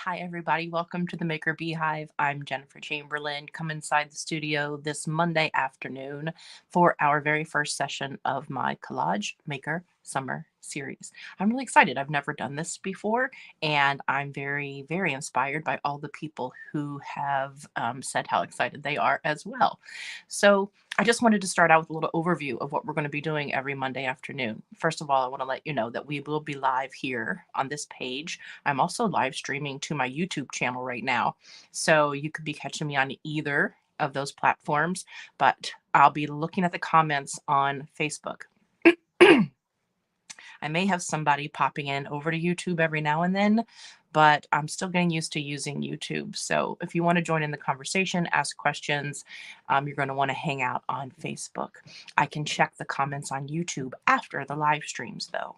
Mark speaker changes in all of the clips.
Speaker 1: Hi, everybody. Welcome to the Maker Beehive. I'm Jennifer Chamberlain. Come inside the studio this Monday afternoon for our very first session of my Collage Maker Summer Series. I'm really excited. I've never done this before, and I'm very, very inspired by all the people who have said how excited they are as well. So, I just wanted to start out with a little overview of what we're going to be doing every Monday afternoon. First of all, I want to let you know that we will be live here on this page. I'm also live streaming to my YouTube channel right now. So you could be catching me on either of those platforms, but I'll be looking at the comments on Facebook. I may have somebody popping in over to YouTube every now and then, but I'm still getting used to using YouTube. So if you want to join in the conversation, ask questions, you're going to want to hang out on Facebook. I can check the comments on YouTube after the live streams, though.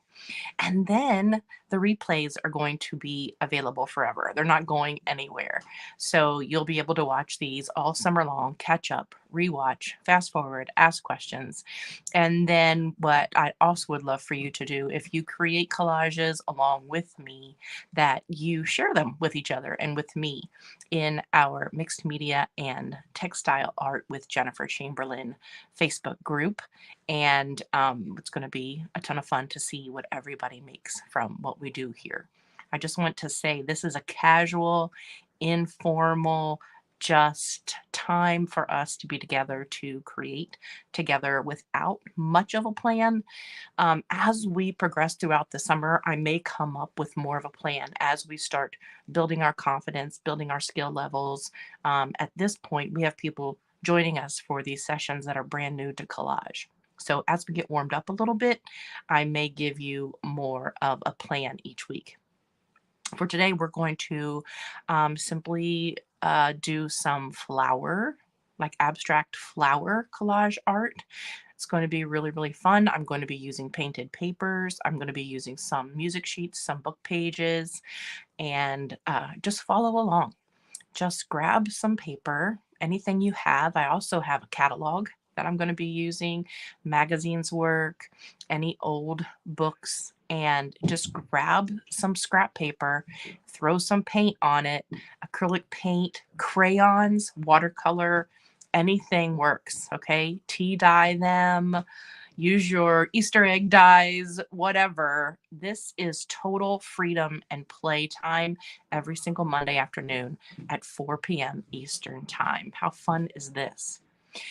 Speaker 1: And then the replays are going to be available forever. They're not going anywhere. So you'll be able to watch these all summer long, catch up, rewatch, fast forward, ask questions. And then what I also would love for you to do, if you create collages along with me, that you share them with each other and with me in our mixed media and textile art with Jennifer Chamberlain Facebook group. And it's going to be a ton of fun to see what everybody makes from what we do here. I just want to say this is a casual, informal, just time for us to be together to create together without much of a plan. As we progress throughout the summer, I may come up with more of a plan as we start building our confidence, building our skill levels. At this point, we have people joining us for these sessions that are brand new to collage. So as we get warmed up a little bit, I may give you more of a plan each week. For today, we're going to simply do some flower, like abstract flower collage art. It's going to be really, really fun. I'm going to be using painted papers. I'm going to be using some music sheets, some book pages, and just follow along. Just grab some paper, anything you have. I also have a catalog that I'm going to be using, magazines work, any old books, and just grab some scrap paper, throw some paint on it, acrylic paint, crayons, watercolor, anything works, okay? Tea dye them, use your Easter egg dyes, whatever. This is total freedom and play time every single Monday afternoon at 4 p.m. Eastern time. How fun is this?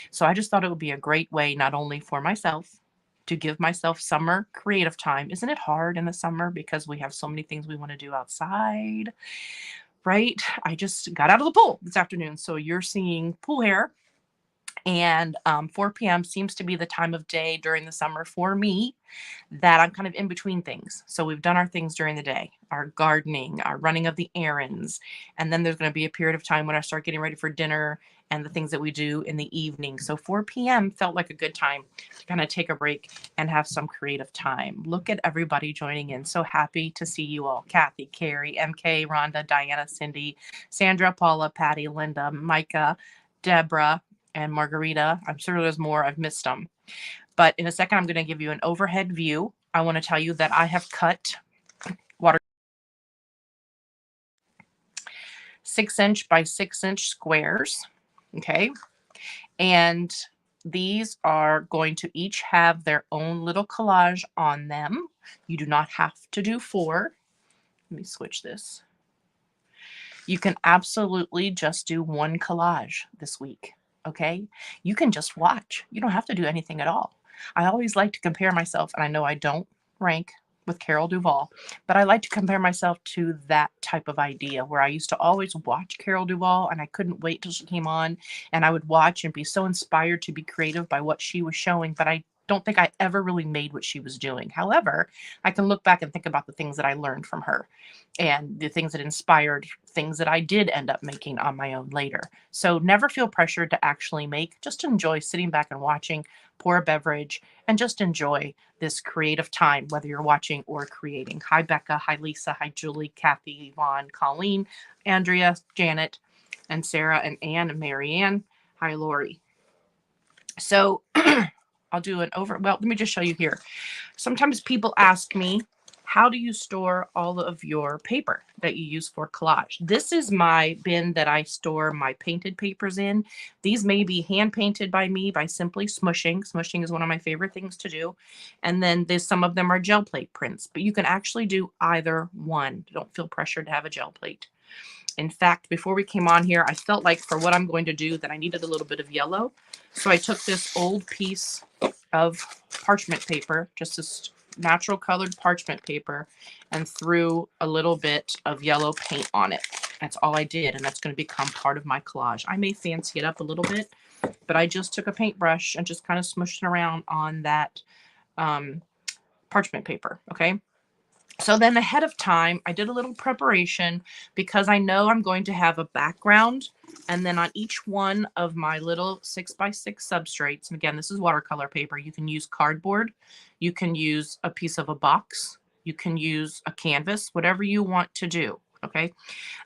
Speaker 1: So I just thought it would be a great way, not only for myself, to give myself summer creative time. Isn't it hard in the summer because we have so many things we want to do outside, right? I just got out of the pool this afternoon. So you're seeing pool hair. And 4 p.m. seems to be the time of day during the summer for me that I'm kind of in between things. So we've done our things during the day, our gardening, our running of the errands. And then there's going to be a period of time when I start getting ready for dinner and the things that we do in the evening. So 4 p.m. felt like a good time to kind of take a break and have some creative time. Look at everybody joining in. So happy to see you all. Kathy, Carrie, MK, Rhonda, Diana, Cindy, Sandra, Paula, Patty, Linda, Micah, Deborah, and Margarita. I'm sure there's more. I've missed them. But in a second, I'm going to give you an overhead view. I want to tell you that I have cut water 6-inch by 6-inch squares. Okay. And these are going to each have their own little collage on them. You do not have to do 4. Let me switch this. You can absolutely just do 1 collage this week. Okay. You can just watch. You don't have to do anything at all. I always like to compare myself, and I know I don't rank with Carol Duvall, but I like to compare myself to that type of idea where I used to always watch Carol Duvall and I couldn't wait till she came on, and I would watch and be so inspired to be creative by what she was showing, but I don't think I ever really made what she was doing. However, I can look back and think about the things that I learned from her and the things that inspired things that I did end up making on my own later. So never feel pressured to actually make, just enjoy sitting back and watching, pour a beverage, and just enjoy this creative time, whether you're watching or creating. Hi, Becca. Hi, Lisa. Hi, Julie, Kathy, Yvonne, Colleen, Andrea, Janet, and Sarah, and Anne, and Marianne. Hi, Lori. So I'll do an well, let me just show you here. Sometimes people ask me, How do you store all of your paper that you use for collage? This is my bin that I store my painted papers in. These may be hand painted by me by simply smushing. Smushing is one of my favorite things to do. And then there's some of them are gel plate prints, but you can actually do either one. Don't feel pressured to have a gel plate. In fact, before we came on here, I felt like for what I'm going to do that I needed a little bit of yellow. So I took this old piece of parchment paper, just this natural colored parchment paper, and threw a little bit of yellow paint on it. That's all I did, and that's going to become part of my collage. I may fancy it up a little bit, but I just took a paintbrush and just kind of smushed it around on that parchment paper, okay? So then ahead of time, I did a little preparation because I know I'm going to have a background. And then on each one of my little 6x6 substrates, and again, this is watercolor paper. You can use cardboard. You can use a piece of a box. You can use a canvas, whatever you want to do, okay?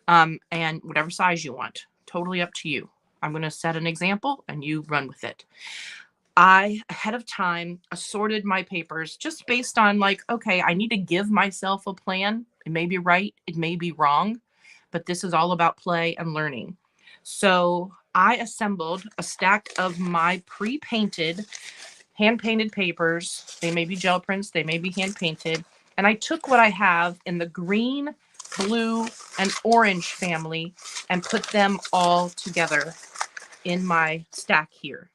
Speaker 1: And whatever size you want, totally up to you. I'm going to set an example and you run with it. I, ahead of time, assorted my papers just based on like, okay, I need to give myself a plan. It may be right, it may be wrong, but this is all about play and learning. So I assembled a stack of my pre-painted, hand-painted papers. They may be gel prints, they may be hand-painted. And I took what I have in the green, blue, and orange family and put them all together in my stack here.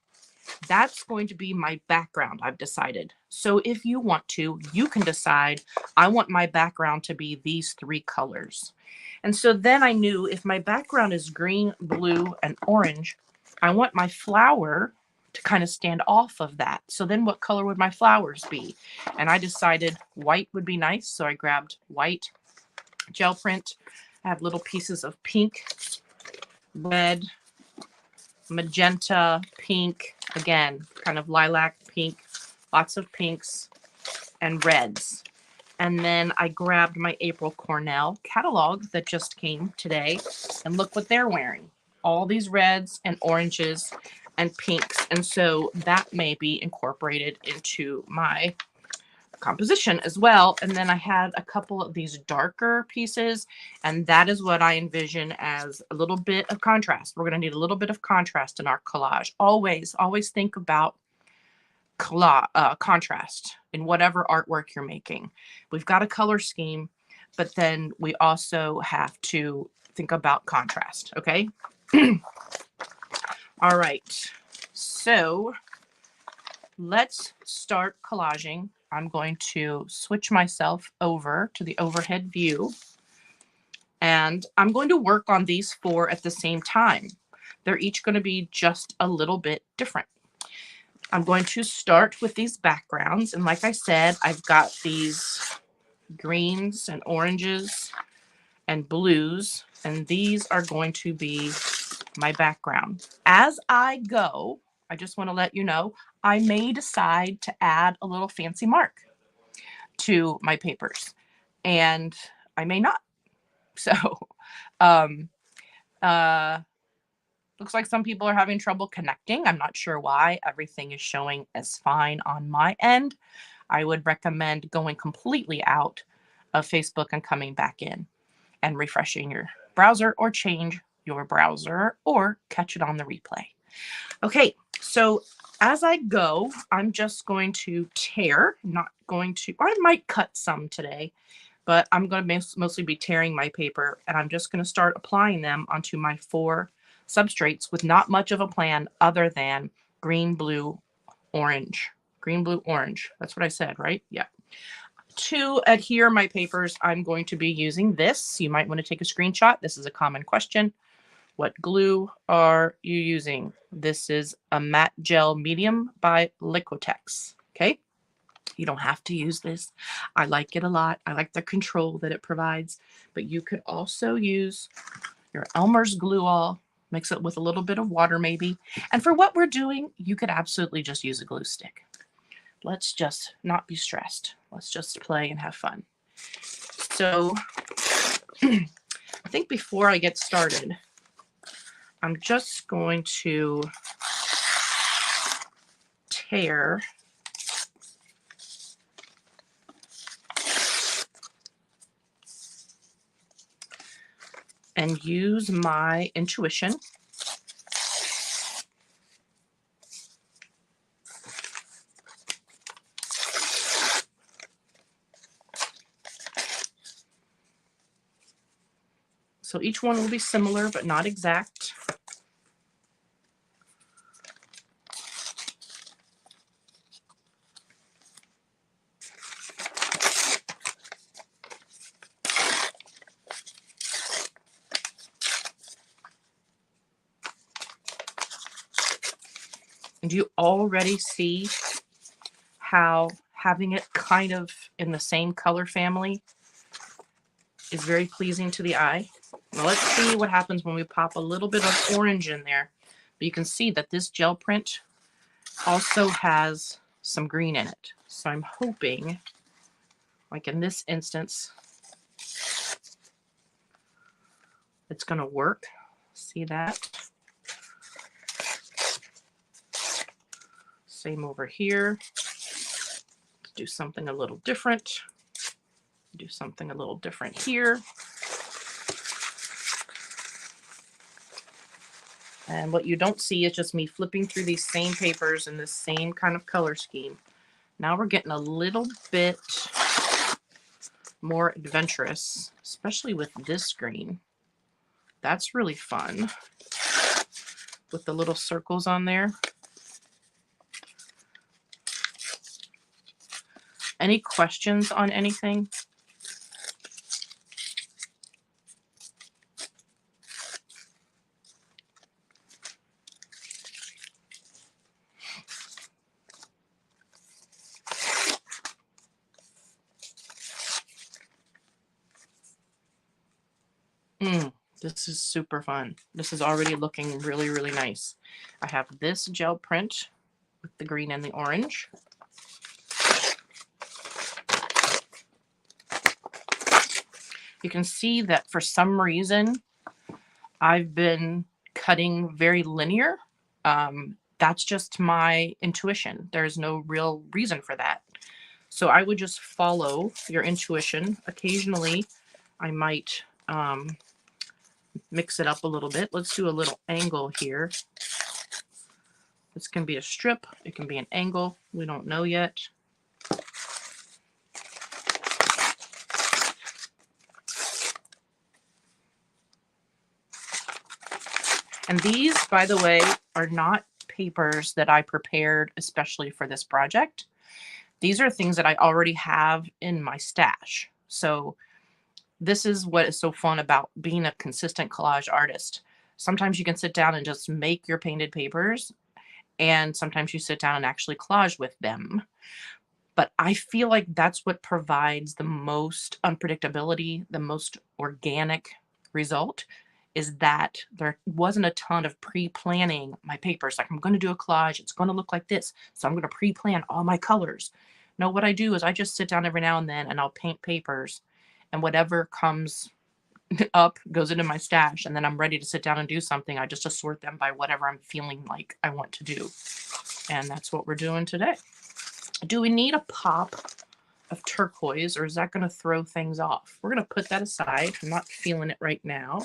Speaker 1: That's going to be my background, I've decided. So if you want to, you can decide, I want my background to be these three colors. And so then I knew if my background is green, blue, and orange, I want my flower to kind of stand off of that. So then what color would my flowers be? And I decided white would be nice. So I grabbed white gel print. I have little pieces of pink, red, magenta, pink, again, kind of lilac pink, lots of pinks and reds. And then I grabbed my April Cornell catalog that just came today, and look what they're wearing. All these reds and oranges and pinks. And so that may be incorporated into my composition as well. And then I had a couple of these darker pieces, and that is what I envision as a little bit of contrast. We're going to need a little bit of contrast in our collage. Always think about contrast in whatever artwork you're making. We've got a color scheme, but then we also have to think about contrast, okay? All right, so let's start collaging. I'm going to switch myself over to the overhead view, and I'm going to work on these four at the same time. They're each going to be just a little bit different. I'm going to start with these backgrounds, and like I said, I've got these greens and oranges and blues, and these are going to be my background. As I go, I just want to let you know, I may decide to add a little fancy mark to my papers, and I may not. So, looks like some people are having trouble connecting. I'm not sure why. Everything is showing as fine on my end. I would recommend going completely out of Facebook and coming back in and refreshing your browser, or change your browser, or catch it on the replay. Okay, so as I go, I'm just going to tear, not going to, or I might cut some today, but I'm going to mostly be tearing my paper, and I'm just going to start applying them onto my four substrates with not much of a plan other than green, blue, orange. Green, blue, orange. That's what I said, right? Yeah. To adhere my papers, I'm going to be using this. You might want to take a screenshot. This is a common question. What glue are you using? This is a matte gel medium by Liquitex. Okay. You don't have to use this. I like it a lot. I like the control that it provides, but you could also use your Elmer's glue all, mix it with a little bit of water maybe. And for what we're doing, you could absolutely just use a glue stick. Let's just not be stressed. Let's just play and have fun. So I think before I get started, I'm just going to tear and use my intuition. So each one will be similar, but not exact. And you already see how having it kind of in the same color family is very pleasing to the eye. Now let's see what happens when we pop a little bit of orange in there. But you can see that this gel print also has some green in it. So I'm hoping, like in this instance, it's going to work. See that? Same over here. Let's do something a little different. Do something a little different here. And what you don't see is just me flipping through these same papers in this same kind of color scheme. Now we're getting a little bit more adventurous, especially with this green. That's really fun with the little circles on there. Any questions on anything? This is super fun. This is already looking really, really nice. I have this gel print with the green and the orange. You can see that for some reason, I've been cutting very linear. That's just my intuition. There's no real reason for that. So I would just follow your intuition. Occasionally, I might mix it up a little bit. Let's do a little angle here. This can be a strip. It can be an angle. We don't know yet. And these, by the way, are not papers that I prepared especially for this project. These are things that I already have in my stash. So this is what is so fun about being a consistent collage artist. Sometimes you can sit down and just make your painted papers, and sometimes you sit down and actually collage with them. But I feel like that's what provides the most unpredictability, the most organic result, is that there wasn't a ton of pre-planning my papers. Like, I'm going to do a collage, it's going to look like this, so I'm going to pre-plan all my colors. No, what I do is I just sit down every now and then and I'll paint papers, and whatever comes up goes into my stash, and then I'm ready to sit down and do something. I just assort them by whatever I'm feeling like I want to do. And that's what we're doing today. Do we need a pop of turquoise, or is that going to throw things off? We're going to put that aside. I'm not feeling it right now.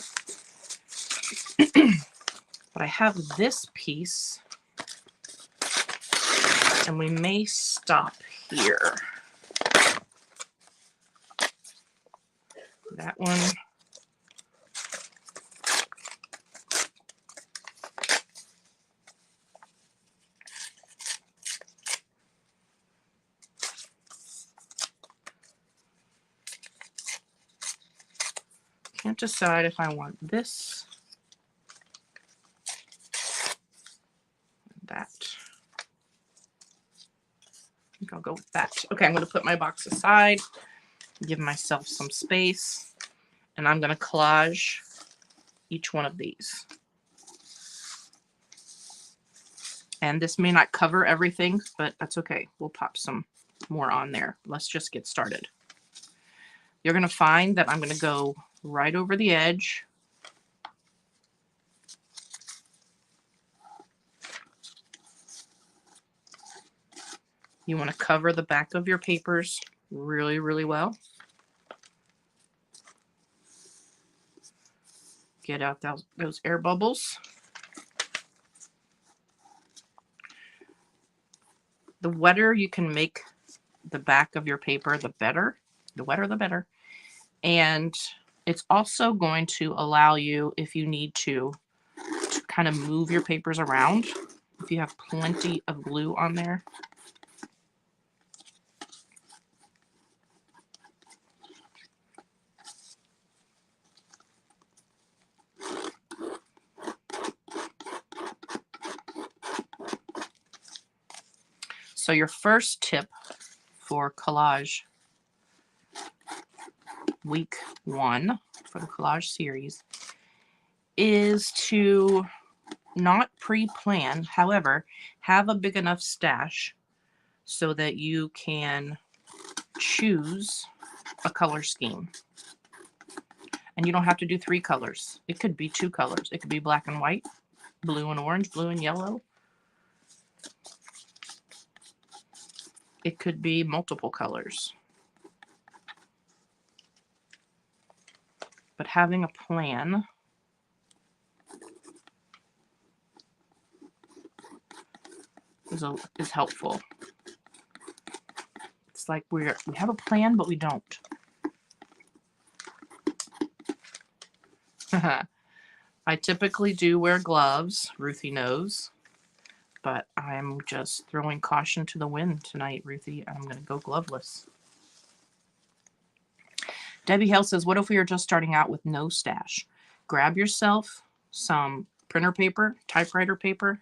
Speaker 1: But I have this piece, and we may stop here. That one. Can't decide if I want this, that. I think I'll go with that. Okay, I'm going to put my box aside, give myself some space, and I'm going to collage each one of these. And this may not cover everything, but that's okay. We'll pop some more on there. Let's just get started. You're going to find that I'm going to go right over the edge. You want to cover the back of your papers really, really well. get out those air bubbles. The wetter you can make the back of your paper, the better. The wetter, the better. And it's also going to allow you, if you need to kind of move your papers around, if you have plenty of glue on there. So your first tip for collage week 1 for the collage series is to not pre-plan, however, have a big enough stash so that you can choose a color scheme. And you don't have to do 3 colors. It could be 2 colors. It could be black and white, blue and orange, blue and yellow. It could be multiple colors. But having a plan is helpful. It's like we have a plan, but we don't. I typically do wear gloves, Ruthie knows, but I'm just throwing caution to the wind tonight, Ruthie. I'm going to go gloveless. Debbie Hale says, what if we are just starting out with no stash? Grab yourself some printer paper, typewriter paper,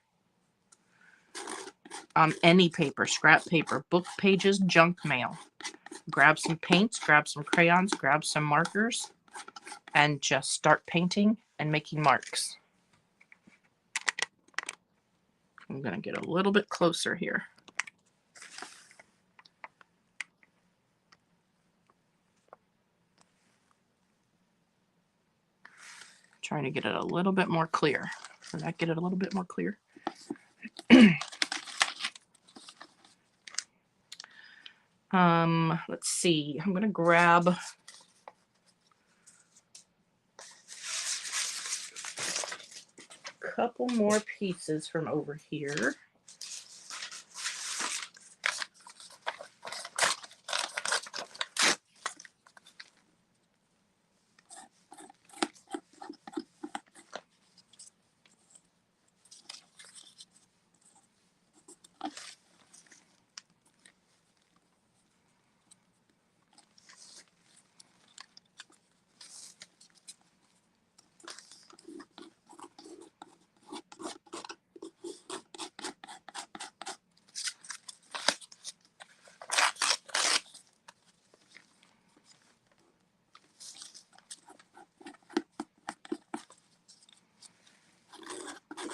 Speaker 1: any paper, scrap paper, book pages, junk mail. Grab some paints, grab some crayons, grab some markers, and just start painting and making marks. I'm going to get a little bit closer here. Trying to get it a little bit more clear. Did that get it a little bit more clear? Let's see. I'm going to grab a couple more pieces from over here.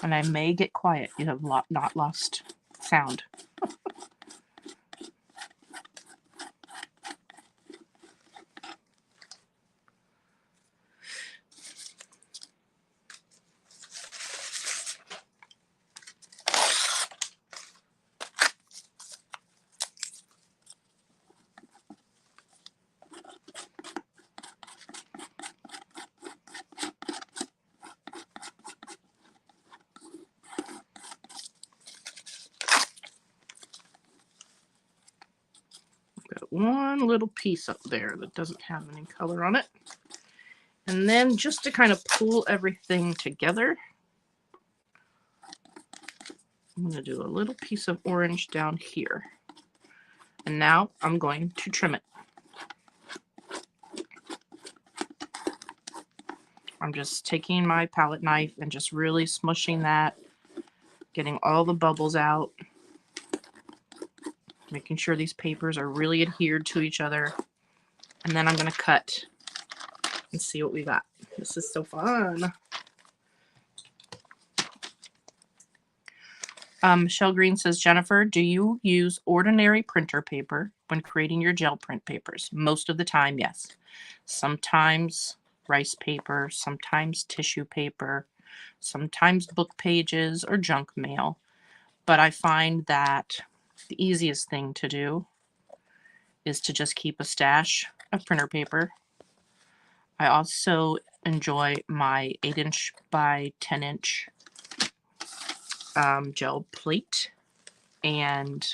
Speaker 1: And I may get quiet. You have not lost sound. Got one little piece up there that doesn't have any color on it. And then just to kind of pull everything together, I'm going to do a little piece of orange down here. And now I'm going to trim it. I'm just taking my palette knife and just really smushing that, getting all the bubbles out, making sure these papers are really adhered to each other. And then I'm going to cut and see what we got. This is so fun. Michelle Green says, Jennifer, do you use ordinary printer paper when creating your gel print papers? Most of the time, yes. Sometimes rice paper, sometimes tissue paper, sometimes book pages or junk mail. But I find that the easiest thing to do is to just keep a stash of printer paper. I also enjoy my 8" by 10" gel plate, and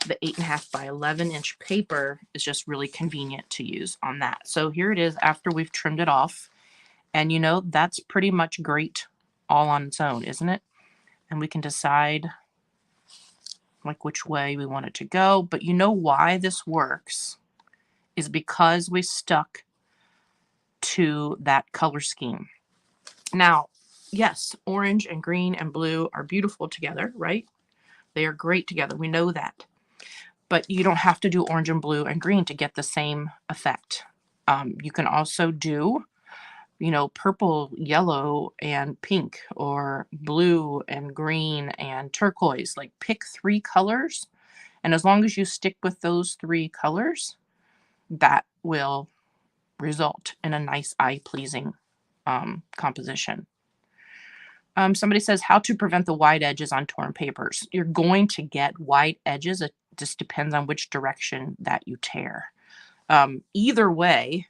Speaker 1: the 8.5" by 11" paper is just really convenient to use on that. So here it is after we've trimmed it off. And you know, that's pretty much great all on its own, isn't it? And we can decide like which way we want it to go. But you know why this works is because we stuck to that color scheme. Now, yes, orange and green and blue are beautiful together, right? They are great together. We know that. But you don't have to do orange and blue and green to get the same effect. You can also do, you know, purple, yellow, and pink, or blue and green and turquoise. Like, pick 3 colors, and as long as you stick with those 3 colors, that will result in a nice eye-pleasing composition. Somebody says, how to prevent the white edges on torn papers. You're going to get white edges. It just depends on which direction that you tear. Either way,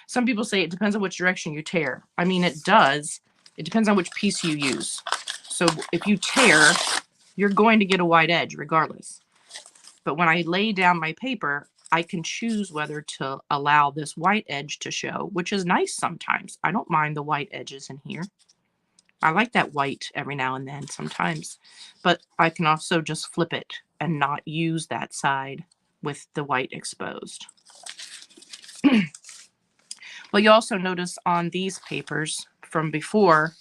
Speaker 1: some people say it depends on which direction you tear. I mean, it does. It depends on which piece you use. So if you tear, you're going to get a white edge regardless. But when I lay down my paper, I can choose whether to allow this white edge to show, which is nice sometimes. I don't mind the white edges in here. I like that white every now and then sometimes, but I can also just flip it and not use that side with the white exposed. What you also notice on these papers from before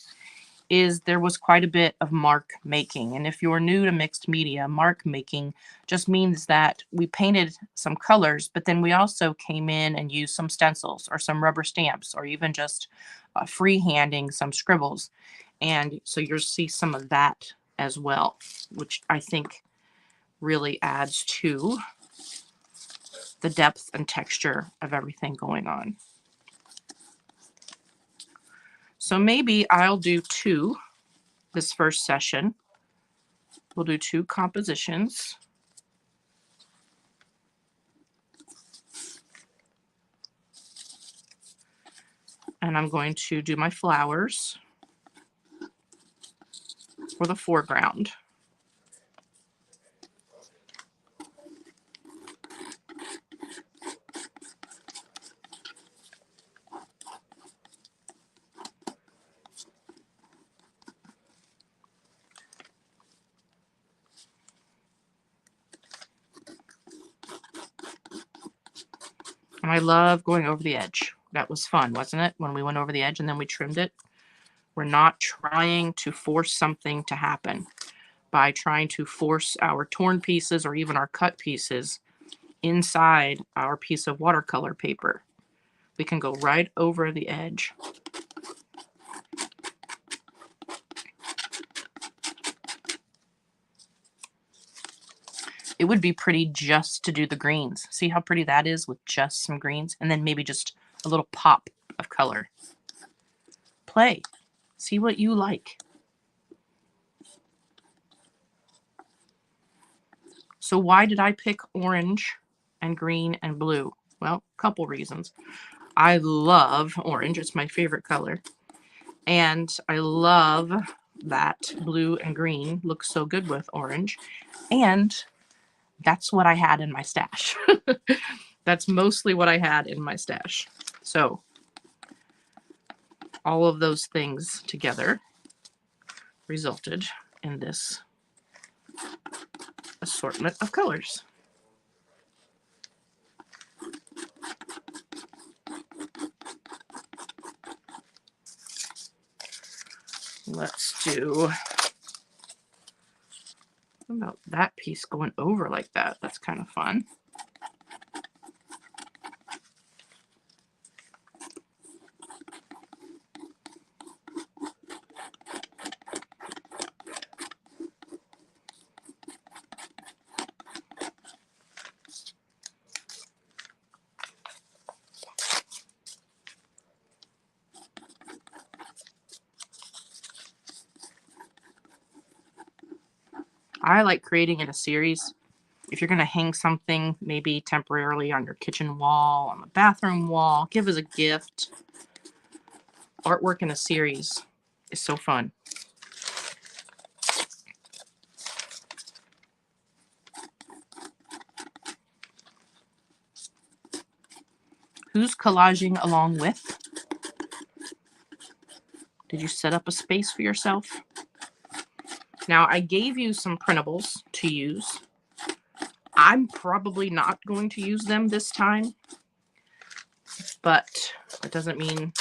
Speaker 1: is there was quite a bit of mark making. And if you're new to mixed media, mark making just means that we painted some colors, but then we also came in and used some stencils or some rubber stamps, or even just freehanding some scribbles. And so you'll see some of that as well, which I think really adds to the depth and texture of everything going on. So maybe I'll do 2 this first session. We'll do 2 compositions. And I'm going to do my flowers for the foreground. And I love going over the edge. That was fun, wasn't it? When we went over the edge and then we trimmed it. We're not trying to force something to happen by trying to force our torn pieces or even our cut pieces inside our piece of watercolor paper. We can go right over the edge. It would be pretty just to do the greens. See how pretty that is with just some greens? And then maybe just a little pop of color. Play. See what you like. So why did I pick orange and green and blue? Well, a couple reasons. I love orange. It's my favorite color. And I love that blue and green looks so good with orange. And that's what I had in my stash. That's mostly what I had in my stash. So all of those things together resulted in this assortment of colors. Let's do about that piece going over like that. That's kind of fun. I like creating in a series. if you're going to hang something maybe temporarily on your kitchen wall, on the bathroom wall, give as a gift. Artwork in a series is so fun. Who's collaging along with? Did you set up a space for yourself? Now, I gave you some printables to use. I'm probably not going to use them this time, but that doesn't mean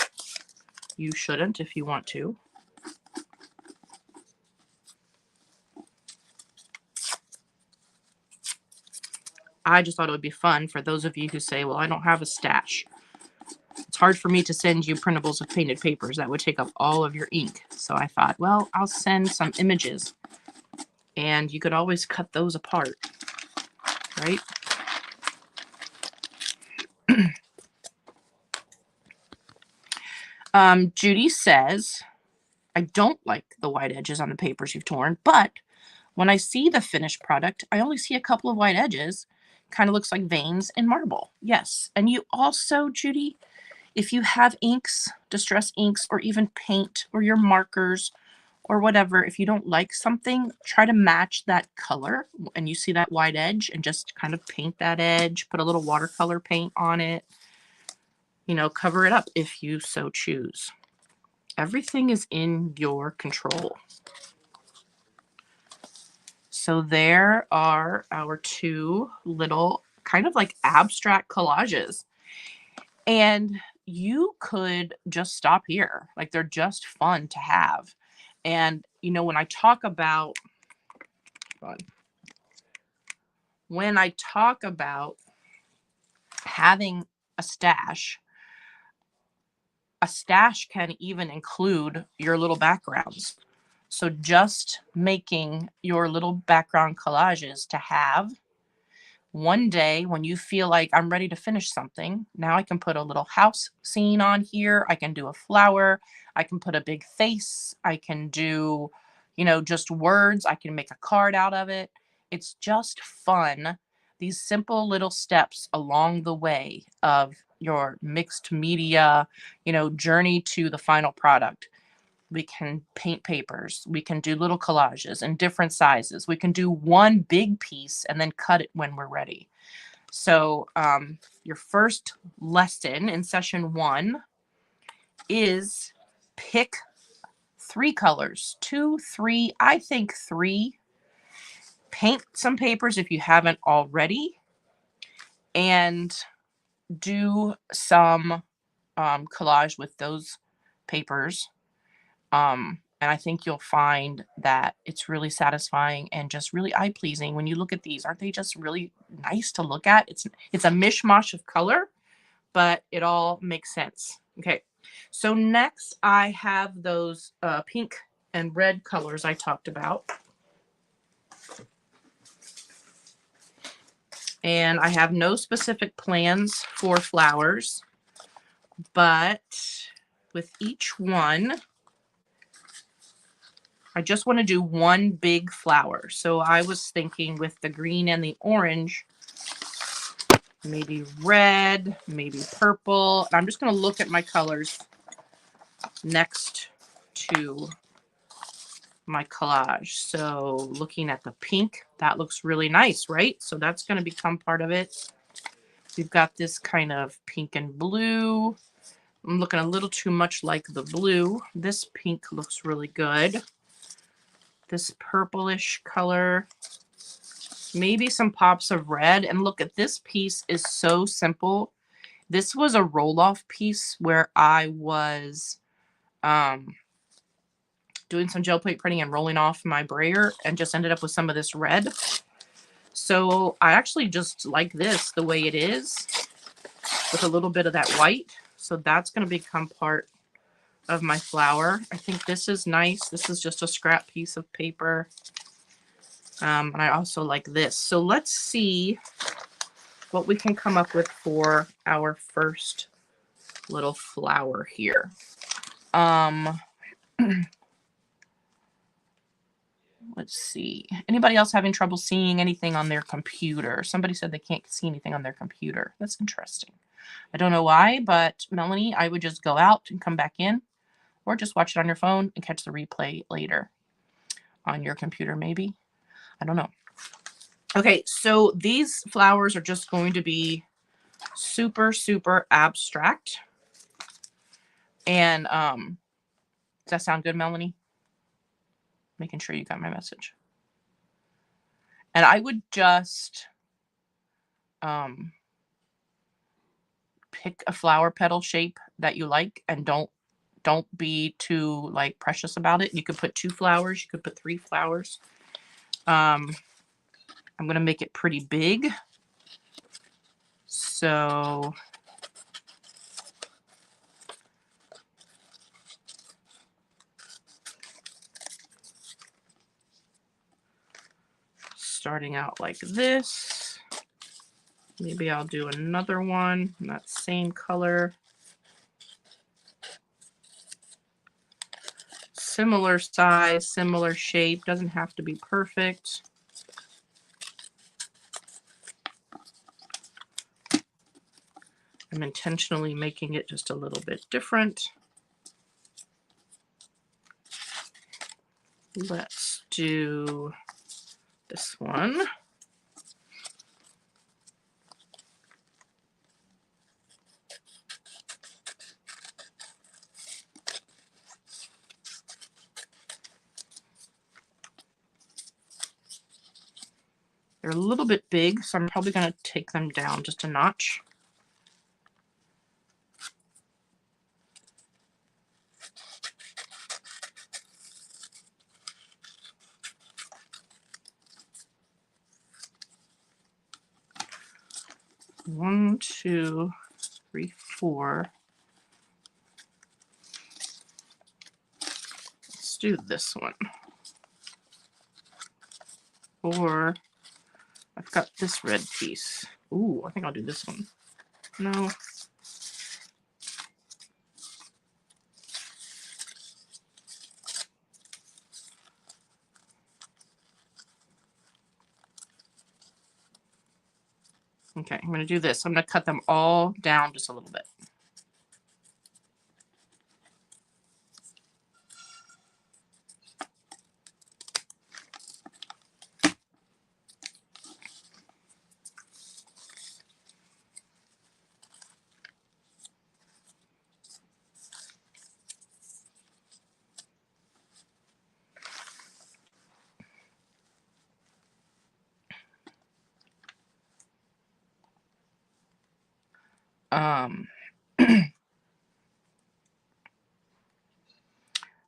Speaker 1: you shouldn't if you want to. I just thought it would be fun for those of you who say, well, I don't have a stash. It's hard for me to send you printables of painted papers. That would take up all of your ink. So I thought, well, I'll send some images. And you could always cut those apart, right? Judy says, I don't like the white edges on the papers you've torn, but when I see the finished product, I only see a couple of white edges. Kind of looks like veins in marble. Yes. And you also, Judy, if you have inks, distress inks, or even paint or your markers or whatever, if you don't like something, try to match that color and you see that white edge and just kind of paint that edge, put a little watercolor paint on it, you know, cover it up if you so choose. Everything is in your control. So there are our two little kind of like abstract collages. And you could just stop here. Like they're just fun to have. And, you know, when I talk about having a stash can even include your little backgrounds. So just making your little background collages to have one day when you feel like I'm ready to finish something, now I can put a little house scene on here. I can do a flower. I can put a big face. I can do, you know, just words. I can make a card out of it. It's just fun. These simple little steps along the way of your mixed media, you know, journey to the final product. We can paint papers. We can do little collages in different sizes. We can do one big piece and then cut it when we're ready. So your first lesson in session 1 is pick 3 colors, 2, 3, I think 3. Paint some papers if you haven't already, and do some collage with those papers. And I think you'll find that it's really satisfying and just really eye-pleasing when you look at these. Aren't they just really nice to look at? It's a mishmash of color, but it all makes sense. Okay, so next I have those pink and red colors I talked about. And I have no specific plans for flowers, but with each one, I just want to do one big flower. So I was thinking with the green and the orange, maybe red, maybe purple. I'm just going to look at my colors next to my collage. So looking at the pink, that looks really nice, right? So that's going to become part of it. We've got this kind of pink and blue. I'm looking a little too much like the blue. This pink looks really good. This purplish color, maybe some pops of red. And look at this piece is so simple. This was a roll-off piece where I was doing some gel plate printing and rolling off my brayer and just ended up with some of this red. So I actually just like this the way it is with a little bit of that white. So that's going to become part of my flower. I think this is nice. This is just a scrap piece of paper. And I also like this. So let's see what we can come up with for our first little flower here. Let's see. Anybody else having trouble seeing anything on their computer? Somebody said they can't see anything on their computer. That's interesting. I don't know why, but Melanie, I would just go out and come back in, or just watch it on your phone and catch the replay later on your computer, maybe. I don't know. Okay, so these flowers are just going to be super, super abstract. And does that sound good, Melanie? Making sure you got my message. And I would just pick a flower petal shape that you like, and don't be too like precious about it. You could put 2 flowers, you could put 3 flowers. I'm gonna make it pretty big. So starting out like this. Maybe I'll do another one in that same color. Similar size, similar shape, doesn't have to be perfect. I'm intentionally making it just a little bit different. Let's do this one. They're a little bit big, so I'm probably going to take them down just a notch. One, two, three, four. Let's do this one. Or I've got this red piece. Ooh, I think I'll do this one. No. Okay, I'm going to do this. I'm going to cut them all down just a little bit.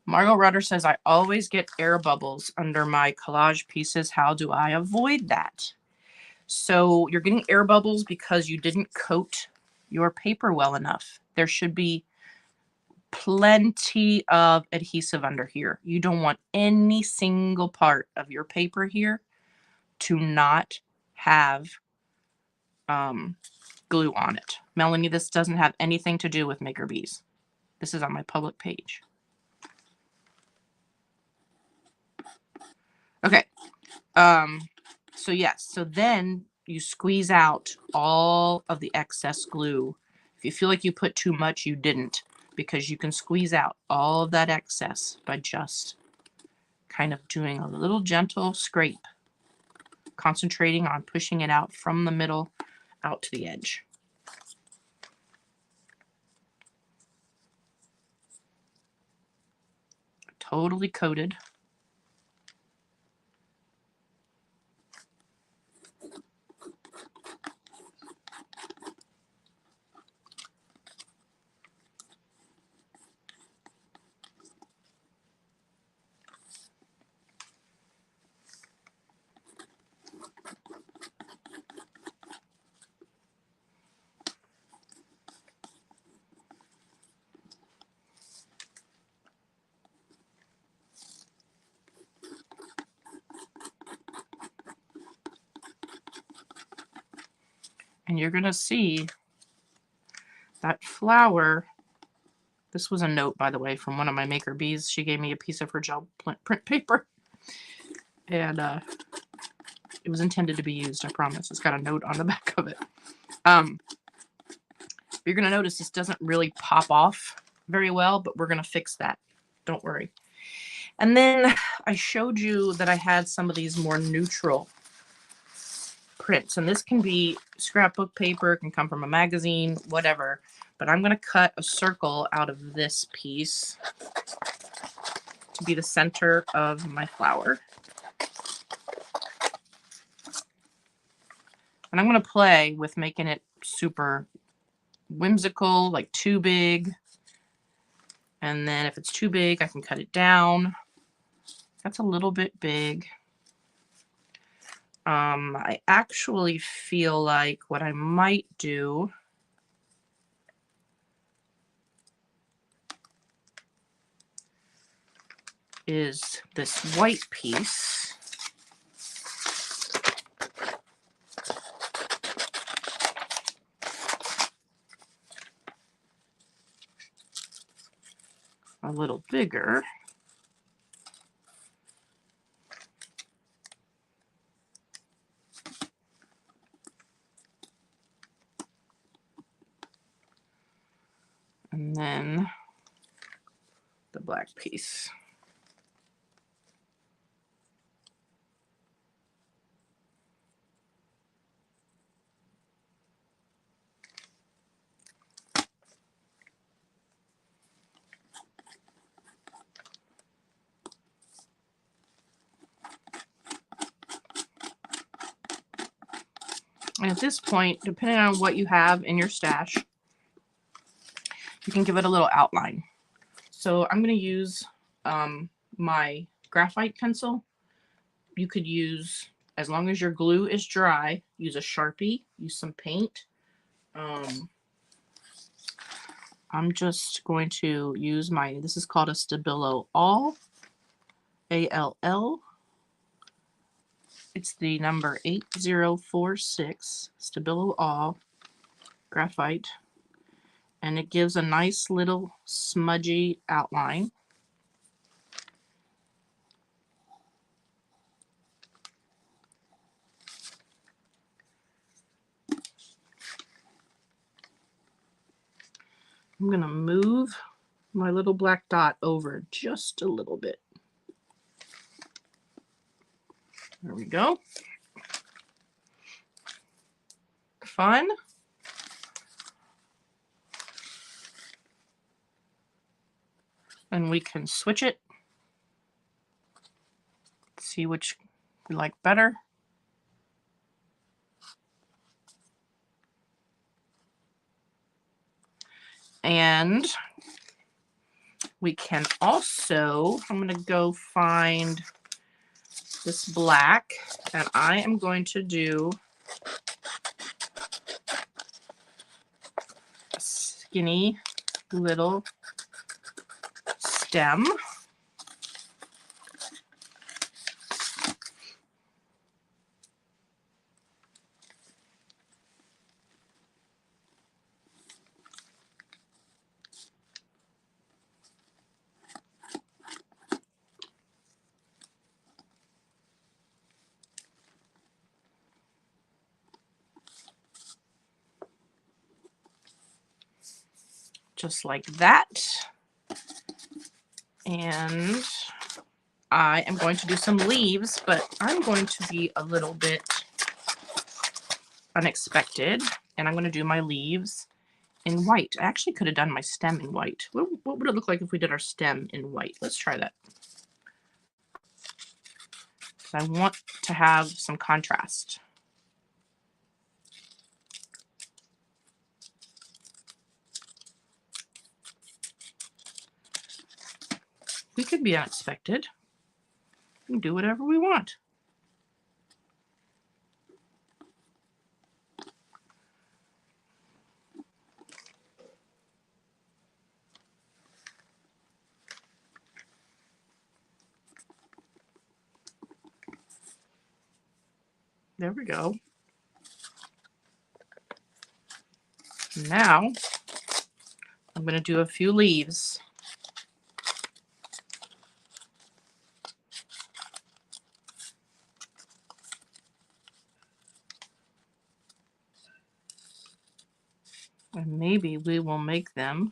Speaker 1: Margot Rutter says, I always get air bubbles under my collage pieces. How do I avoid that? So you're getting air bubbles because you didn't coat your paper well enough. There should be plenty of adhesive under here. You don't want any single part of your paper here to not have glue on it. Melanie, this doesn't have anything to do with Maker Bees. This is on my public page. Okay. So yes, so then you squeeze out all of the excess glue. If you feel like you put too much, you didn't, because you can squeeze out all of that excess by just kind of doing a little gentle scrape, concentrating on pushing it out from the middle out to the edge. Totally coated. And you're going to see that flower. This was a note, by the way, from one of my Maker Bees. She gave me a piece of her gel print paper. and it was intended to be used, I promise. It's got a note on the back of it. You're going to notice this doesn't really pop off very well, but we're going to fix that. Don't worry. And then I showed you that I had some of these more neutral prints, and this can be scrapbook paper, it can come from a magazine, whatever. But I'm going to cut a circle out of this piece to be the center of my flower. And I'm going to play with making it super whimsical, like too big. And then if it's too big, I can cut it down. That's a little bit big. I actually feel like what I might do is this white piece. A little bigger. And then the black piece. And at this point, depending on what you have in your stash, you can give it a little outline. So I'm going to use my graphite pencil. You could use, as long as your glue is dry, use a Sharpie, use some paint. I'm just going to use my, this is called a Stabilo All, A-L-L. It's the number 8046, Stabilo All graphite. And it gives a nice little smudgy outline. I'm going to move my little black dot over just a little bit. There we go. Fun. And we can switch it. See which we like better. And we can also, I'm going to go find this black, and I am going to do a skinny little stem. Just like that. And I am going to do some leaves, but I'm going to be a little bit unexpected, and I'm going to do my leaves in white. I actually could have done my stem in white. What would it look like if we did our stem in white? Let's try that. I want to have some contrast. We could be unexpected. We can do whatever we want. There we go. Now I'm going to do a few leaves. And maybe we will make them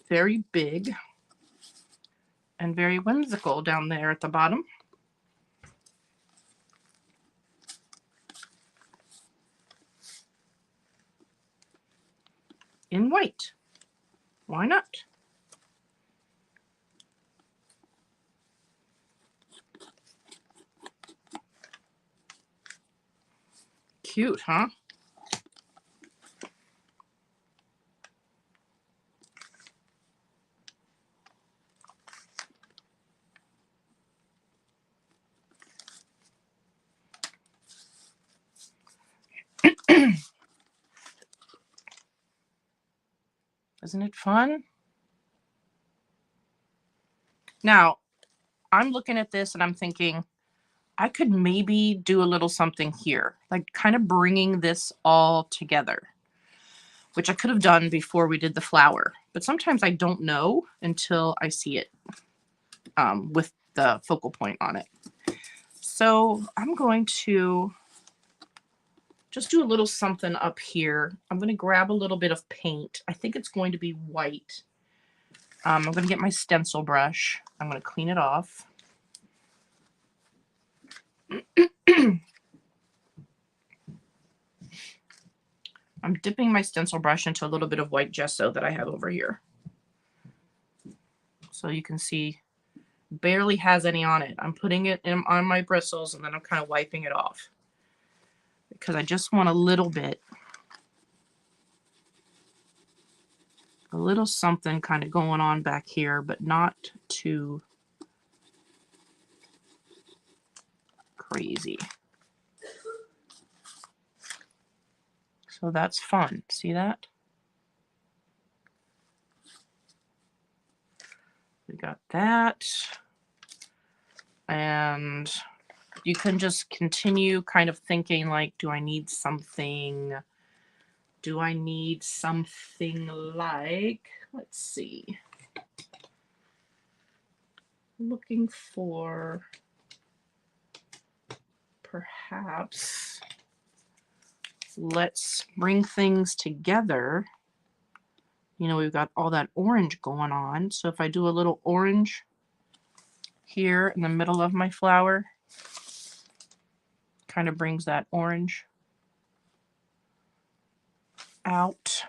Speaker 1: very big and very whimsical down there at the bottom. In white. Why not? Cute, huh? Isn't it fun? Now, I'm looking at this and I'm thinking, I could maybe do a little something here, like kind of bringing this all together, which I could have done before we did the flower. But sometimes I don't know until I see it with the focal point on it. So I'm going to just do a little something up here. I'm going to grab a little bit of paint. I think it's going to be white. I'm going to get my stencil brush. I'm going to clean it off. I'm dipping my stencil brush into a little bit of white gesso that I have over here. So you can see barely has any on it. I'm putting it on my bristles and then I'm kind of wiping it off because I just want a little bit, a little something kind of going on back here, but not too crazy. So that's fun. See that? We got that. And you can just continue kind of thinking like, do I need something? Do I need something like, let's see. Looking for perhaps, let's bring things together. You know, we've got all that orange going on. So if I do a little orange here in the middle of my flower, kind of brings that orange out.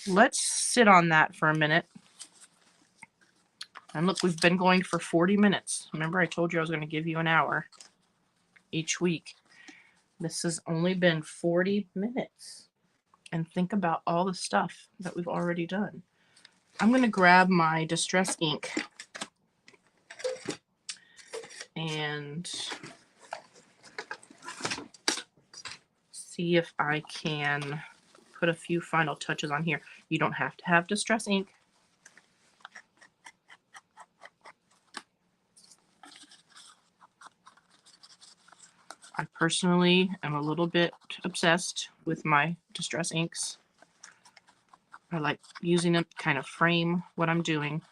Speaker 1: Let's sit on that for a minute. And look, we've been going for 40 minutes. Remember, I told you I was going to give you an hour each week. This has only been 40 minutes. And think about all the stuff that we've already done. I'm going to grab my Distress ink and see if I can put a few final touches on here. You don't have to have Distress ink. I personally am a little bit obsessed with my Distress inks. I like using them to kind of frame what I'm doing.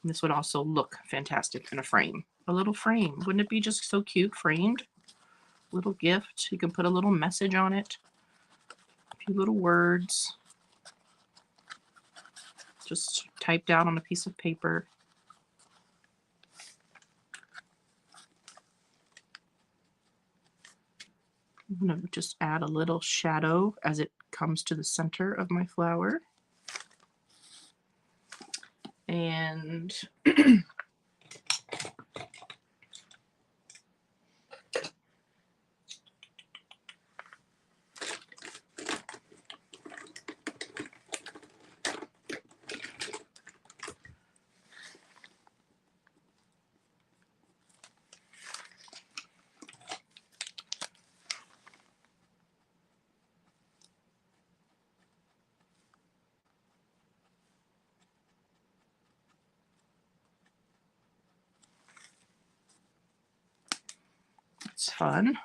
Speaker 1: And this would also look fantastic in a frame. A little frame. Wouldn't it be just so cute framed? Little gift. You can put a little message on it. A few little words. Just typed out on a piece of paper. I'm going to just add a little shadow as it comes to the center of my flower. And it's fun.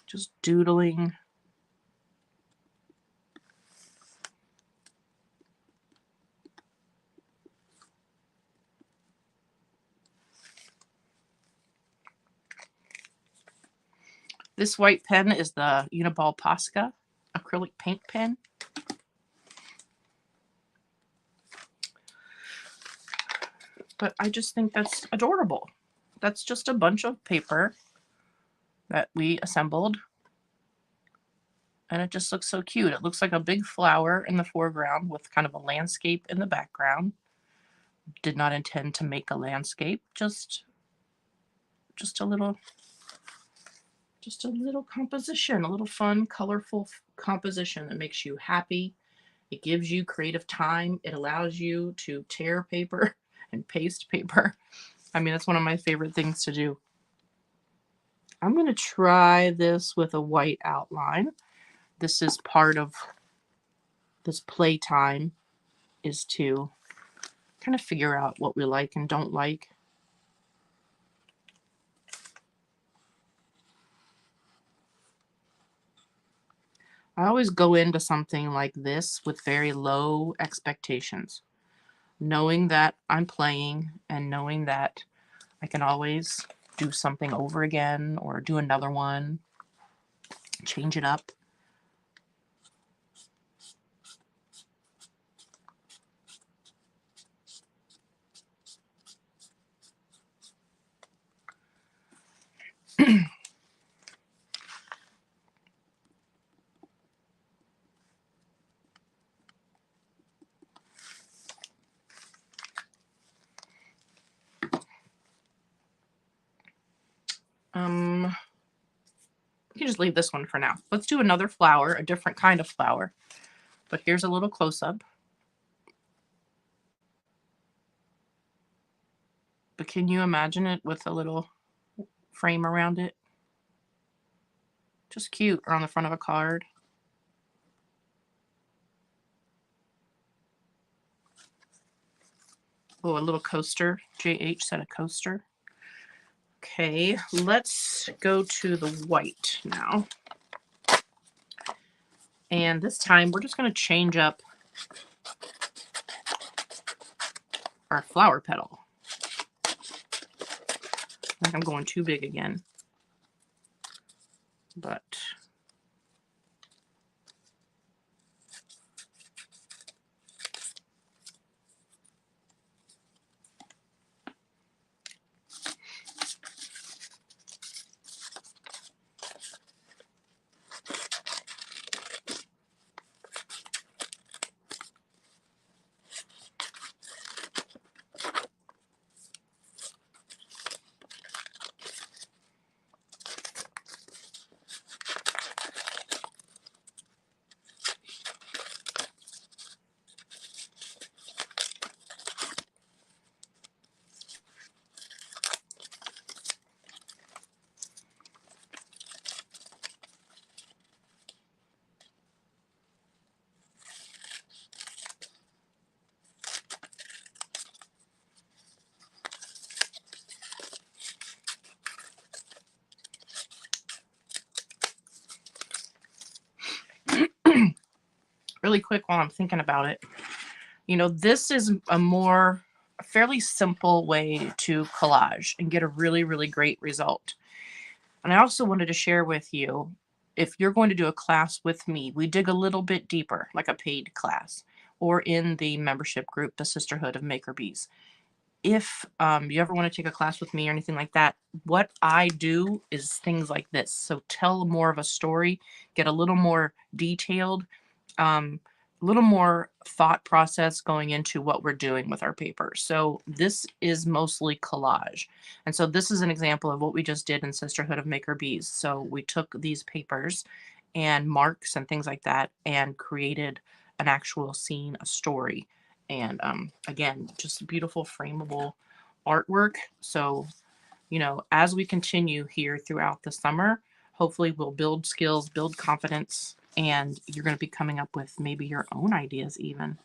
Speaker 1: Just doodling. This white pen is the Uniball Posca acrylic paint pen. But I just think that's adorable. That's just a bunch of paper that we assembled. And it just looks so cute. It looks like a big flower in the foreground with kind of a landscape in the background. Did not intend to make a landscape, just a little composition, a little fun, colorful composition that makes you happy. It gives you creative time. It allows you to tear paper and paste paper. I mean, that's one of my favorite things to do. I'm going to try this with a white outline. This is part of this playtime, is to kind of figure out what we like and don't like. I always go into something like this with very low expectations, knowing that I'm playing and knowing that I can always do something over again or do another one, change it up. You can just leave this one for now. Let's do another flower, a different kind of flower. But here's a little close-up. But can you imagine it with a little frame around it? Just cute, or on the front of a card. Oh, a little coaster. JH said a coaster. Okay, let's go to the white now. And this time we're just going to change up our flower petal. I think I'm going too big again. But really quick while I'm thinking about it, you know, this is a fairly simple way to collage and get a really, really great result. And I also wanted to share with you, if you're going to do a class with me, we dig a little bit deeper, like a paid class, or in the membership group, the Sisterhood of Maker Bees. If you ever want to take a class with me or anything like that, what I do is things like this. So tell more of a story, get a little more detailed, a little more thought process going into what we're doing with our paper. So this is mostly collage. And so this is an example of what we just did in Sisterhood of Maker Bees. So we took these papers and marks and things like that and created an actual scene, a story. And again, just beautiful frameable artwork. So, you know, as we continue here throughout the summer, hopefully we'll build skills, build confidence, and you're going to be coming up with maybe your own ideas even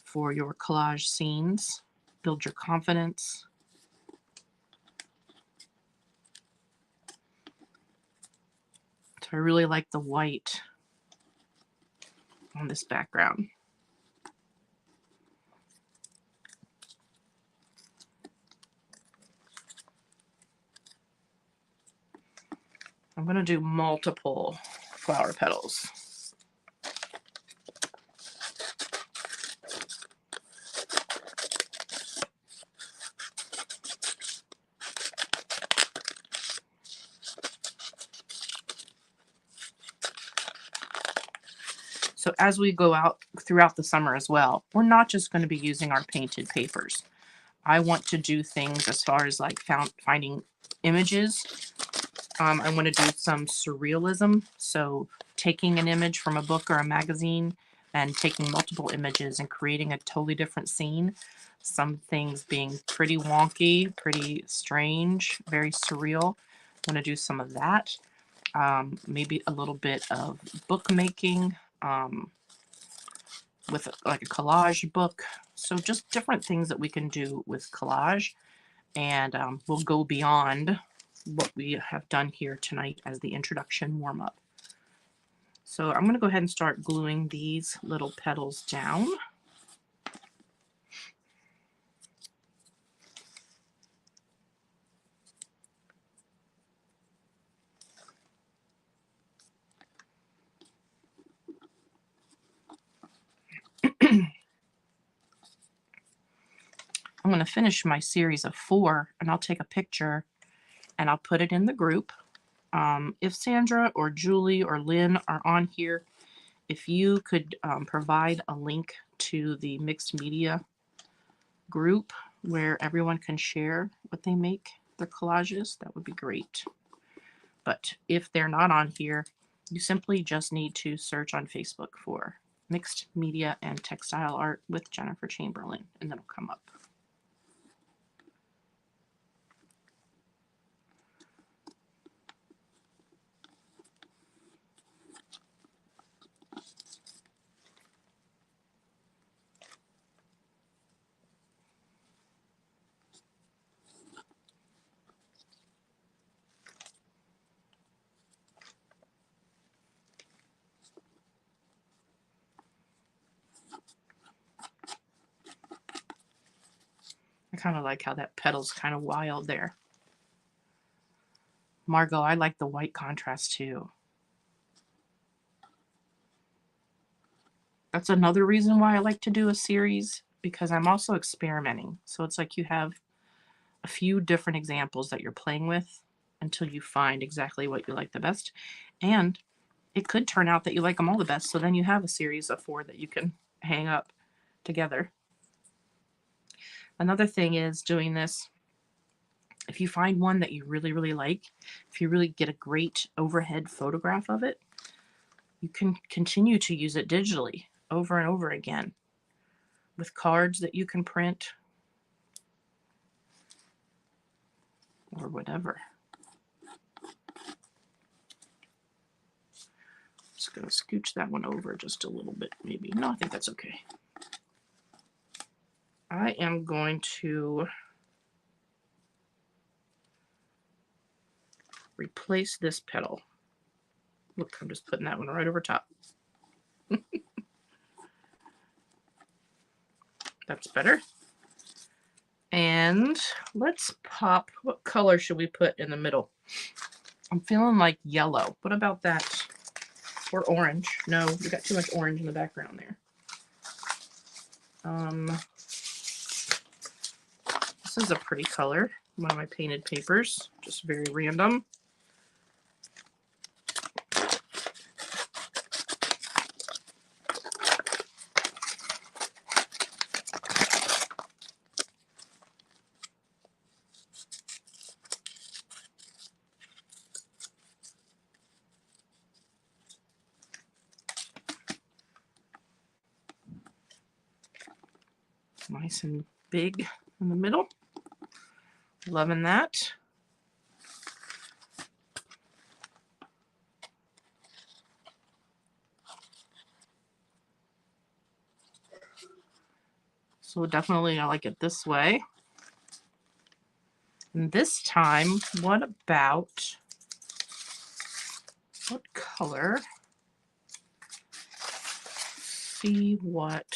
Speaker 1: for your collage scenes. Build your confidence. I really like the white on this background. I'm going to do multiple flower petals. So as we go out throughout the summer as well, we're not just going to be using our painted papers. I want to do things as far as like finding images. I want to do some surrealism. So taking an image from a book or a magazine and taking multiple images and creating a totally different scene. Some things being pretty wonky, pretty strange, very surreal. I want to do some of that. Maybe a little bit of bookmaking. With like a collage book. So just different things that we can do with collage. And we'll go beyond what we have done here tonight as the introduction warm-up. So I'm going to go ahead and start gluing these little petals down. I'm going to finish my series of 4 and I'll take a picture and I'll put it in the group. If Sandra or Julie or Lynn are on here, if you could provide a link to the mixed media group where everyone can share what they make, their collages, that would be great. But if they're not on here, you simply just need to search on Facebook for Mixed Media and Textile Art with Jennifer Chamberlain, and it'll come up. I kind of like how that petal's kind of wild there. Margot, I like the white contrast too. That's another reason why I like to do a series, because I'm also experimenting. So it's like you have a few different examples that you're playing with until you find exactly what you like the best. And it could turn out that you like them all the best. So then you have a series of 4 that you can hang up together. Another thing is doing this. If you find one that you really, really like, if you really get a great overhead photograph of it, you can continue to use it digitally over and over again with cards that you can print or whatever. Just going to scooch that one over just a little bit, maybe. No, I think that's okay. I am going to replace this petal. Look, I'm just putting that one right over top. That's better. And let's pop, what color should we put in the middle? I'm feeling like yellow. What about that? Or orange. No, we got too much orange in the background there. This is a pretty color. One of my painted papers, just very random. Nice and big in the middle. Loving that. So definitely I like it this way. And this time, what color. See what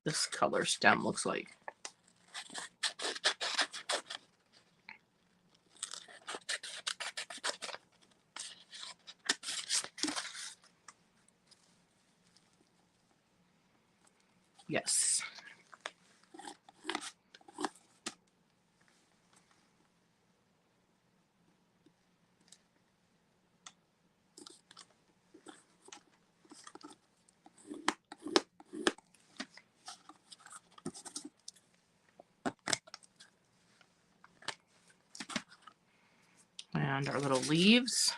Speaker 1: this color stem looks like. Yes. And our little leaves.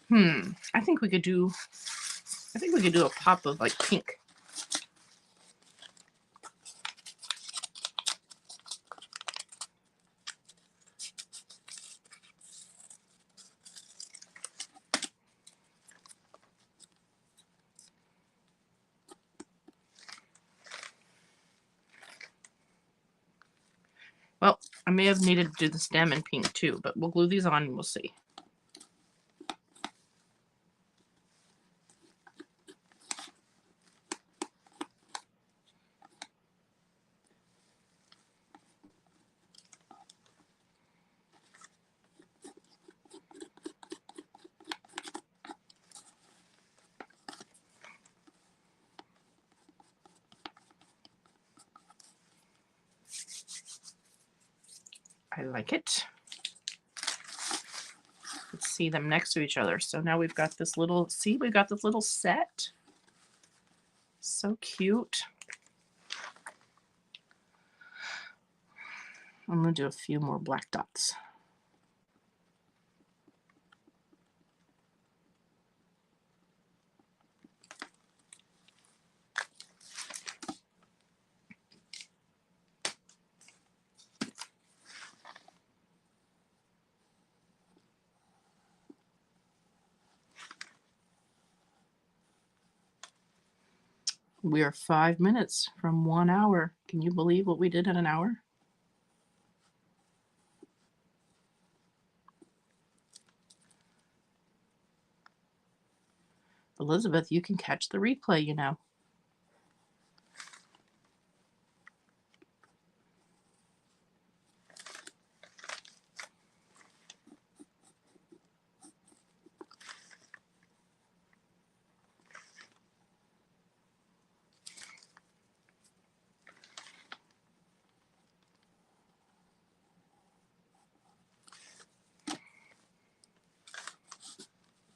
Speaker 1: I think we could do a pop of like pink. Well, I may have needed to do the stem in pink too, but we'll glue these on and we'll see. I like it. Let's see them next to each other. So now we've got this little, see, we've got this little set. So cute. I'm going to do a few more black dots. We are 5 minutes from 1 hour. Can you believe what we did in an hour? Elizabeth, you can catch the replay, you know.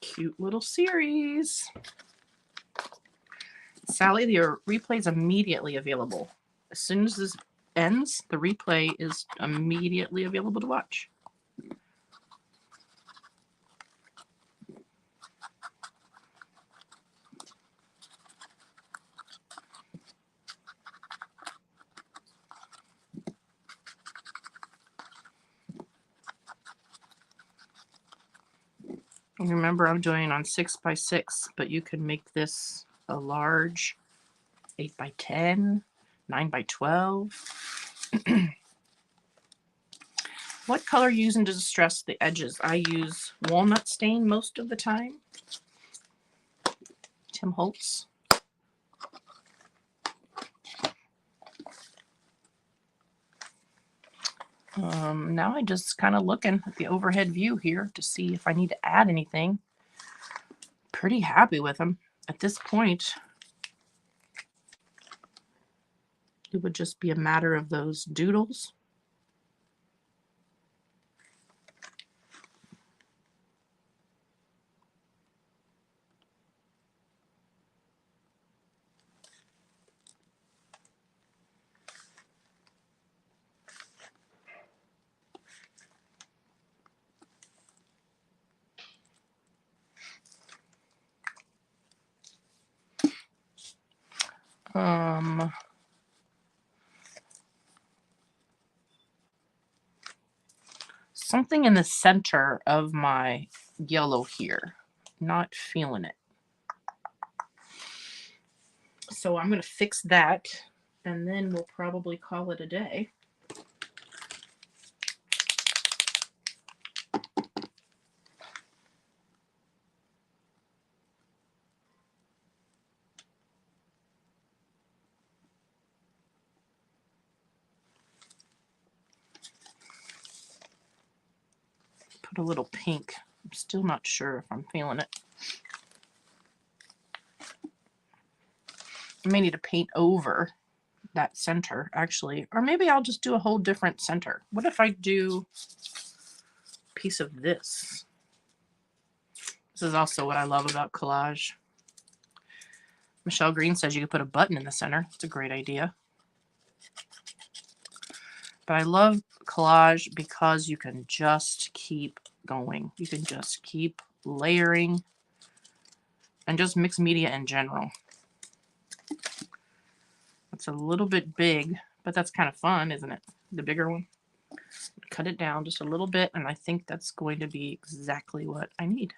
Speaker 1: Cute little series. Sally, the replay is immediately available. As soon as this ends, the replay is immediately available to watch. And remember, I'm doing on 6x6, but you can make this a large 8x10, 9x12. What color are you using to distress the edges? I use walnut stain most of the time. Tim Holtz. Now I just kind of looking at the overhead view here to see if I need to add anything. Pretty happy with them. At this point, it would just be a matter of those doodles. Something in the center of my yellow here. Not feeling it. So I'm going to fix that, and then we'll probably call it a day. put a little pink. I'm still not sure if I'm feeling it. I may need to paint over that center actually, or maybe I'll just do a whole different center. What if I do a piece of this? This is also what I love about collage. Michelle Green says you could put a button in the center. It's a great idea. But I love collage because you can just keep going. You can just keep layering and just mixed media in general. It's a little bit big, but that's kind of fun, isn't it? The bigger one. Cut it down just a little bit, and I think that's going to be exactly what I need.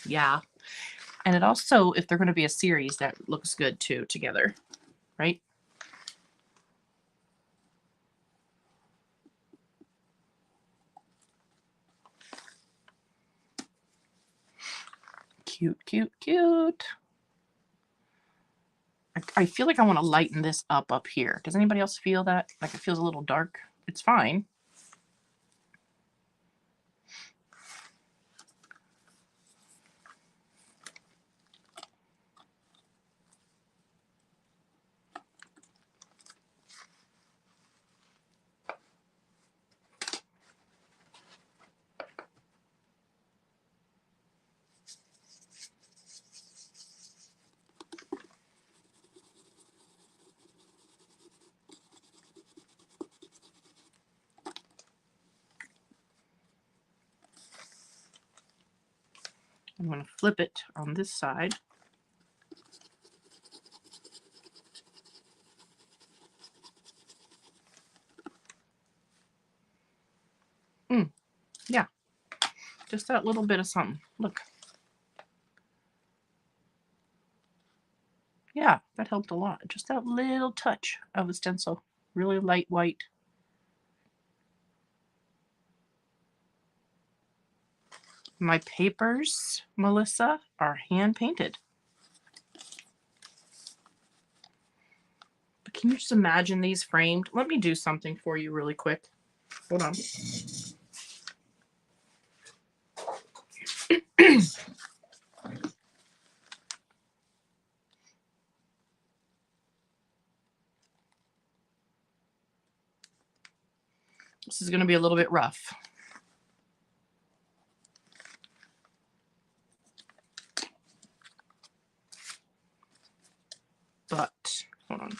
Speaker 1: Yeah. And it also, if they're going to be a series, that looks good too together, right? Cute, cute, cute. I feel like I want to lighten this up here. Does anybody else feel that? Like it feels a little dark? It's fine. I'm going to flip it on this side. Yeah, just that little bit of something. Look. Yeah, that helped a lot. Just that little touch of a stencil. Really light white. My papers, Melissa, are hand painted. But can you just imagine these framed? Let me do something for you really quick. Hold on. This is going to be a little bit rough. But, hold on.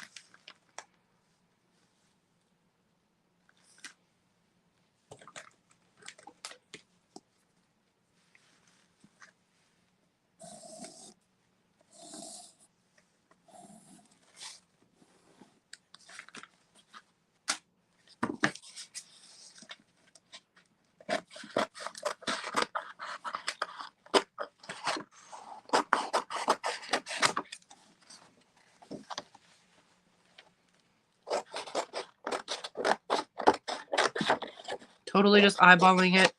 Speaker 1: Totally just eyeballing it.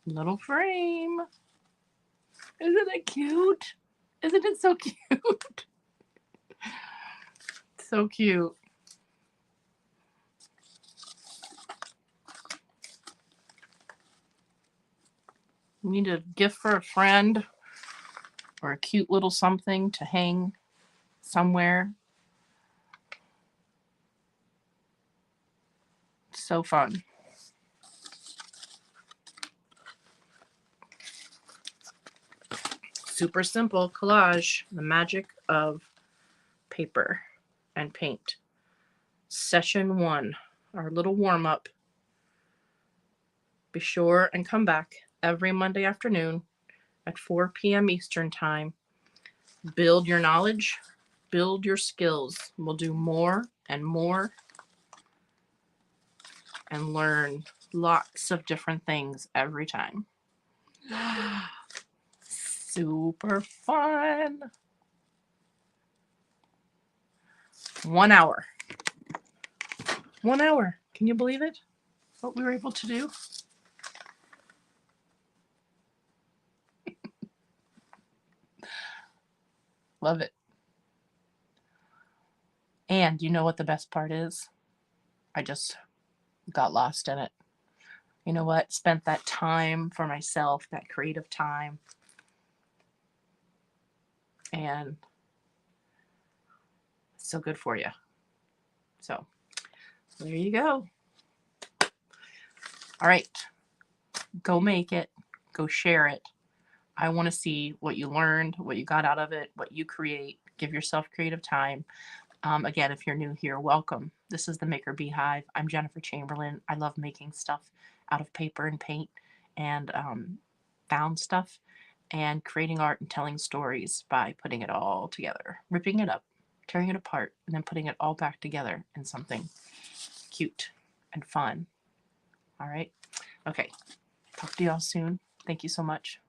Speaker 1: Little frame. Isn't it cute? Isn't it so cute? So cute. You need a gift for a friend or a cute little something to hang somewhere. So fun. Super simple collage, the magic of paper and paint. Session 1, our little warm up. Be sure and come back every Monday afternoon at 4 p.m. Eastern Time. Build your knowledge, build your skills. We'll do more and more and learn lots of different things every time. Super fun. 1 hour. 1 hour. Can you believe it? What we were able to do? Love it. And you know what the best part is? I just got lost in it. You know what? Spent that time for myself, that creative time. And it's so good for you. So there you go. All right. Go make it. Go share it. I want to see what you learned, what you got out of it, what you create. Give yourself creative time. Again, if you're new here, welcome. This is the Maker Beehive. I'm Jennifer Chamberlain. I love making stuff out of paper and paint and found stuff and creating art and telling stories by putting it all together, ripping it up, tearing it apart, and then putting it all back together in something cute and fun. All right. Okay. Talk to y'all soon. Thank you so much.